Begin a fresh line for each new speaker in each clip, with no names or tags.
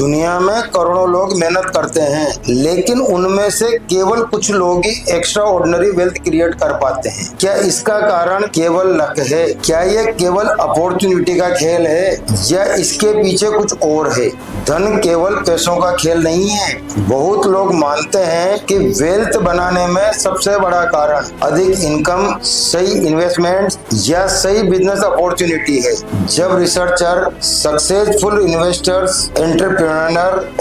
दुनिया में करोड़ों लोग मेहनत करते हैं, लेकिन उनमें से केवल कुछ लोग ही एक्स्ट्रा ऑर्डिनरी वेल्थ क्रिएट कर पाते हैं। क्या इसका कारण केवल लक है? क्या ये केवल अपॉर्चुनिटी का खेल है या इसके पीछे कुछ और है? धन केवल पैसों का खेल नहीं है। बहुत लोग मानते हैं कि वेल्थ बनाने में सबसे बड़ा कारण अधिक इनकम, सही इन्वेस्टमेंट या सही बिजनेस अपॉर्चुनिटी है। जब रिसर्चर सक्सेसफुल इन्वेस्टर्स, एंटरप्रेन्योर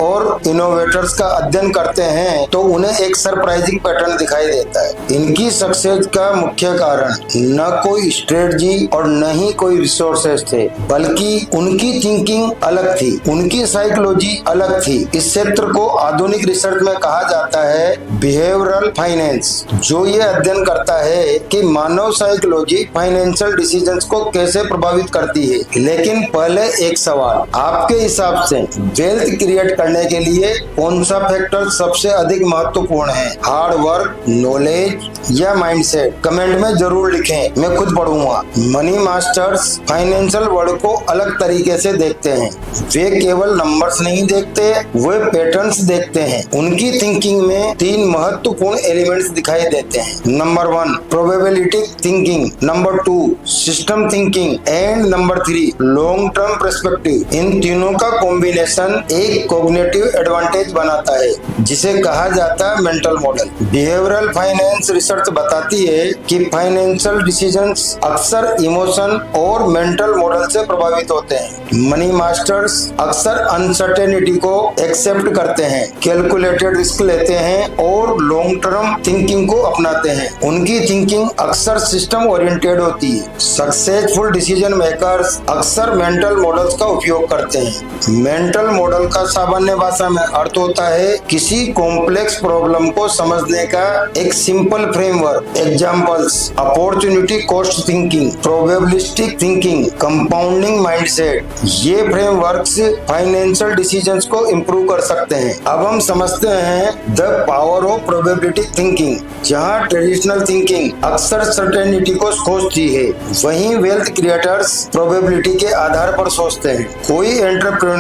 और इनोवेटर्स का अध्ययन करते हैं तो उन्हें एक सरप्राइजिंग पैटर्न दिखाई देता है। इनकी सक्सेस का मुख्य कारण न कोई स्ट्रेटजी और न ही कोई रिसोर्सेस थे, बल्कि उनकी थिंकिंग अलग थी, उनकी साइकोलॉजी अलग थी। इस क्षेत्र को आधुनिक रिसर्च में कहा जाता है बिहेवियरल फाइनेंस, जो ये अध्ययन करता है कि मानव साइकोलॉजी फाइनेंशियल डिसीजंस को कैसे प्रभावित करती है। लेकिन पहले एक सवाल, आपके हिसाब से वेल्थ क्रिएट करने के लिए कौन सा फैक्टर सबसे अधिक महत्वपूर्ण है? हार्ड वर्क, नॉलेज या माइंडसेट? कमेंट में जरूर लिखें, मैं खुद पढ़ूंगा। मनी मास्टर्स फाइनेंशियल वर्ल्ड को अलग तरीके से देखते हैं। वे केवल नंबर्स नहीं देखते, वे पैटर्न्स देखते हैं। उनकी थिंकिंग में 3 महत्वपूर्ण एलिमेंट्स दिखाई देते हैं। Number 1 probability thinking, number 2 system thinking and number 3 long term perspective. इन तीनों का कॉम्बिनेशन एक कॉग्निटिव एडवांटेज बनाता है, जिसे कहा जाता है mental model. Behavioural finance research बताती है कि फाइनेंशियल डिसीजंस अक्सर इमोशन और मेंटल मॉडल से प्रभावित होते हैं। मनी मास्टर्स अक्सर अनसर्टेनिटी को एक्सेप्ट करते हैं, कैलकुलेटेड रिस्क लेते हैं और लॉन्ग टर्म थिंकिंग को अपनाते हैं। उनकी थिंकिंग अक्सर सिस्टम ओरिएंटेड होती है। सक्सेसफुल डिसीजन मेकर्स अक्सर मेंटल मॉडल्स का उपयोग करते हैं। मेंटल मॉडल का सामान्य भाषा में अर्थ होता है किसी कॉम्प्लेक्स प्रॉब्लम को समझने का एक simple framework. Examples: opportunity cost thinking, probabilistic thinking, compounding mindset. ये फ्रेमवर्क्स फाइनेंशियल डिसीजंस को इंप्रूव कर सकते हैं। अब हम समझते हैं the power of probability thinking. जहां ट्रेडिशनल थिंकिंग अक्सर सर्टेनिटी को खोजती है, वहीं वेल्थ क्रिएटर्स प्रोबेबिलिटी के आधार पर सोचते हैं। कोई एंटरप्रेन्योर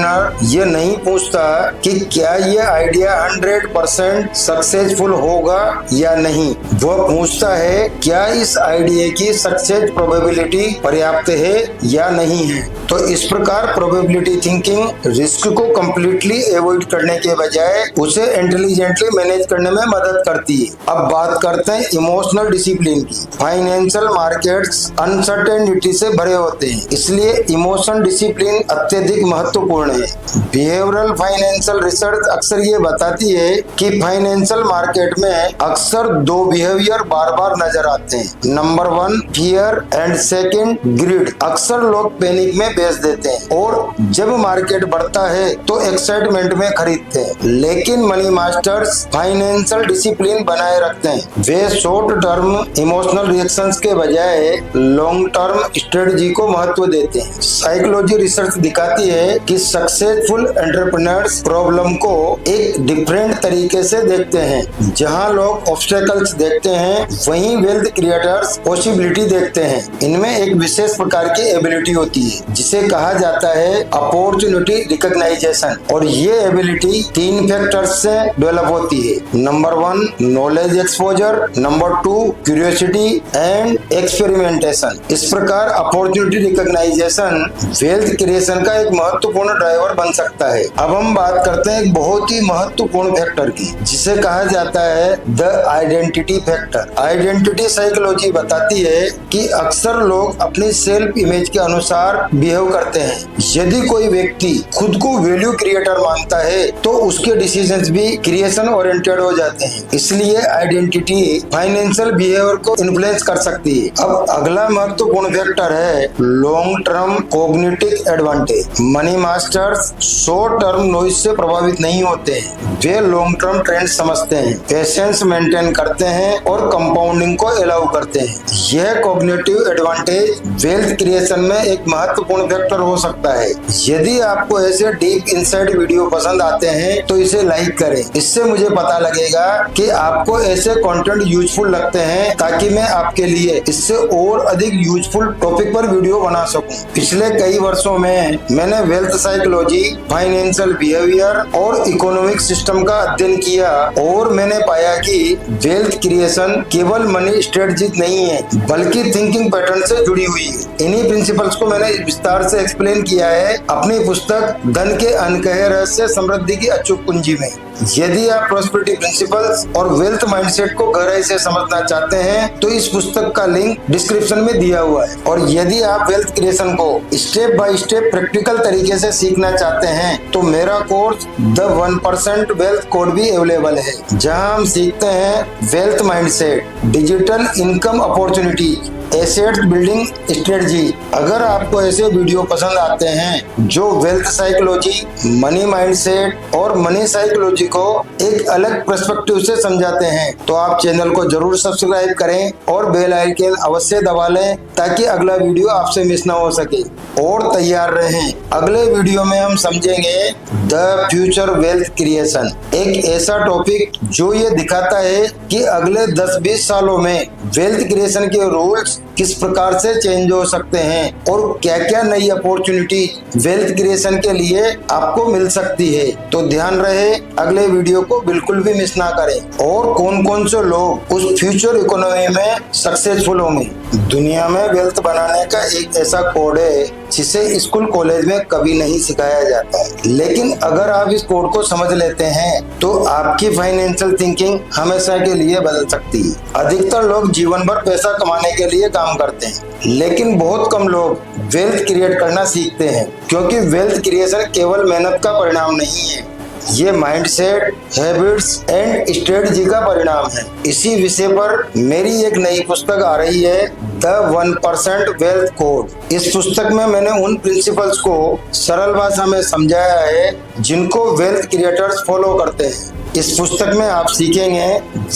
ये नहीं पूछता कि क्या ये आइडिया 100% सक्सेसफुल होगा या नहीं, वह पूछता है क्या इस आइडिया की सक्सेस प्रोबेबिलिटी पर्याप्त है या नहीं है। तो इस प्रकार प्रोबेबिलिटी थिंकिंग रिस्क को कंप्लीटली अवॉइड करने के बजाय उसे इंटेलिजेंटली मैनेज करने में मदद करती है। अब बात करते हैं इमोशनल डिसिप्लिन की। फाइनेंशियल मार्केट्स अनसर्टेनिटी से भरे होते हैं, इसलिए इमोशन डिसिप्लिन अत्यधिक महत्वपूर्ण है। बिहेवियरल फाइनेंशियल रिसर्च अक्सर ये बताती है कि फाइनेंशियल मार्केट में अक्सर 2 बिहेवियर बार बार नजर आते हैं। Number 1 fear and second greed. अक्सर लोग पैनिक में बेच देते हैं और जब मार्केट बढ़ता है तो एक्साइटमेंट में खरीदते हैं। लेकिन मनी मास्टर्स फाइनेंशियल डिसिप्लिन बनाए रखते हैं। वे शॉर्ट टर्म इमोशनल रिएक्शंस के बजाय लॉन्ग टर्म स्ट्रेटजी को महत्व देते हैं। साइकोलॉजी रिसर्च दिखाती है कि सक्सेसफुल एंटरप्रेन्योर्स प्रॉब्लम को एक डिफरेंट तरीके से देखते हैं। जहां लोग ऑब्स्टेकल्स देखते हैं, वहीं वेल्थ क्रिएटर्स पॉसिबिलिटी देखते हैं। इनमें एक विशेष प्रकार की एबिलिटी होती है जिसे कहा जाता है अपॉर्चुनिटी रिकॉग्नाइजेशन, और ये एबिलिटी 3 फैक्टर्स से डेवलप होती है। Number 1 knowledge exposure, number 2 curiosity and experimentation. इस प्रकार अपॉर्चुनिटी रिकॉग्नाइजेशन वेल्थ क्रिएशन का एक महत्वपूर्ण ड्राइवर बन सकता है। अब हम बात करते हैं एक बहुत ही महत्वपूर्ण फैक्टर की, जिसे कहा जाता है the identity factor. Identity psychology बताती है कि अक्सर लोग अपनी सेल्फ इमेज के अनुसार बिहेव करते हैं। यदि कोई व्यक्ति खुद को वैल्यू क्रिएटर मानता है तो उसके डिसीजंस भी क्रिएशन ओरिएंटेड हो जाते हैं। इसलिए आइडेंटिटी फाइनेंशियल बिहेवियर को इन्फ्लुएंस कर सकती है। अब अगला महत्वपूर्ण फैक्टर है long term cognitive advantage. Money masters short term noise से प्रभावित नहीं होते हैं। वे लॉन्ग टर्म ट्रेंड समझते हैं, पेशेंस मेंटेन करते हैं और कंपाउंडिंग को अलाउ करते हैं। यह कॉग्निटिव एडवांटेज वेल्थ क्रिएशन में एक महत्वपूर्ण फैक्टर हो सकता है। यदि आपको ऐसे डीप इनसाइट वीडियो पसंद आते हैं तो इसे लाइक करें। इससे मुझे पता लगेगा कि आपको ऐसे कंटेंट यूजफुल लगते हैं, ताकि मैं आपके लिए इससे और अधिक यूजफुल टॉपिक पर वीडियो बना सकूं। पिछले कई वर्षों में मैंने wealth psychology, finance financial behaviour और इकोनॉमिक सिस्टम का अध्ययन किया और मैंने पाया कि वेल्थ क्रिएशन केवल मनी स्ट्रेटजी नहीं है बल्कि थिंकिंग पैटर्न से जुड़ी हुई है। इन्हीं प्रिंसिपल्स को मैंने विस्तार से एक्सप्लेन किया है अपनी पुस्तक धन के अनकहे रहस्य समृद्धि की अचूक कुंजी में। यदि आप प्रॉस्पेरिटी प्रिंसिपल्स और वेल्थ माइंडसेट को गहराई से समझना चाहते हैं तो इस पुस्तक का लिंक डिस्क्रिप्शन में दिया हुआ है। और यदि आप वेल्थ क्रिएशन को स्टेप बाय स्टेप प्रैक्टिकल तरीके से सीखना चाहते हैं तो मेरा कोर्स द 1% वेल्थ कोड भी अवेलेबल है, जहां हम सीखते हैं wealth mindset, digital income opportunity, asset building strategy. अगर आपको ऐसे वीडियो पसंद आते हैं जो वेल्थ साइकोलॉजी, मनी माइंडसेट और मनी साइकोलॉजी को एक अलग पर्सपेक्टिव से समझाते हैं तो आप चैनल को जरूर सब्सक्राइब करें और बेल आइकन अवश्य दबा लें ताकि अगला वीडियो आपसे मिस ना हो सके। और तैयार रहें, अगले वीडियो में हम समझेंगे द फ्यूचर वेल्थ क्रिएशन, एक ऐसा टॉपिक जो ये दिखाता है कि अगले 10-20 सालों में वेल्थ क्रिएशन के रूल्स किस प्रकार से चेंज हो सकते हैं और क्या क्या नई अपॉर्चुनिटी वेल्थ क्रिएशन के लिए आपको मिल सकती है। तो ध्यान रहे, अगले वीडियो को बिल्कुल भी मिस ना करें। और कौन कौन से लोग उस फ्यूचर इकोनॉमी में सक्सेसफुल होंगे। दुनिया में वेल्थ बनाने का एक ऐसा कोड है जिसे स्कूल कॉलेज में कभी नहीं सिखाया जाता है, लेकिन अगर आप इस कोड को समझ लेते हैं तो आपकी फाइनेंशियल थिंकिंग हमेशा के लिए बदल सकती है। अधिकतर लोग जीवन भर पैसा कमाने के लिए काम करते हैं, लेकिन बहुत कम लोग वेल्थ क्रिएट करना सीखते हैं, क्योंकि वेल्थ क्रिएशन केवल मेहनत का परिणाम नहीं है, ये माइंडसेट, हैबिट्स एंड स्ट्रेटजी का परिणाम है। इसी विषय पर मेरी एक नई पुस्तक आ रही है द 1% वेल्थ कोड। इस पुस्तक में मैंने उन प्रिंसिपल्स को सरल भाषा में समझाया है जिनको वेल्थ क्रिएटर्स फॉलो करते हैं। इस पुस्तक में आप सीखेंगे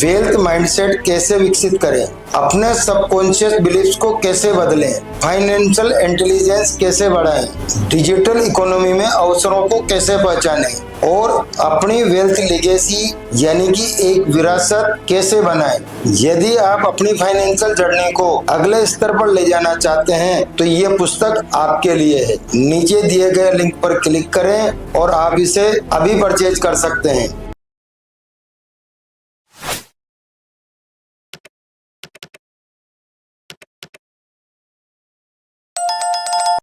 वेल्थ माइंडसेट कैसे विकसित करें, अपने सबकॉन्शियस बिलीफ्स को कैसे बदलें, फाइनेंशियल इंटेलिजेंस कैसे बढ़ाएं, डिजिटल इकोनॉमी में अवसरों को कैसे पहचानें और अपनी वेल्थ लेगेसी यानी कि एक विरासत कैसे बनाएं। यदि आप अपनी फाइनेंशियल जर्नी को अगले स्तर पर ले जाना चाहते हैं तो ये पुस्तक आपके लिए है। नीचे दिए गए लिंक पर क्लिक करें और आप इसे अभी परचेज कर सकते हैं।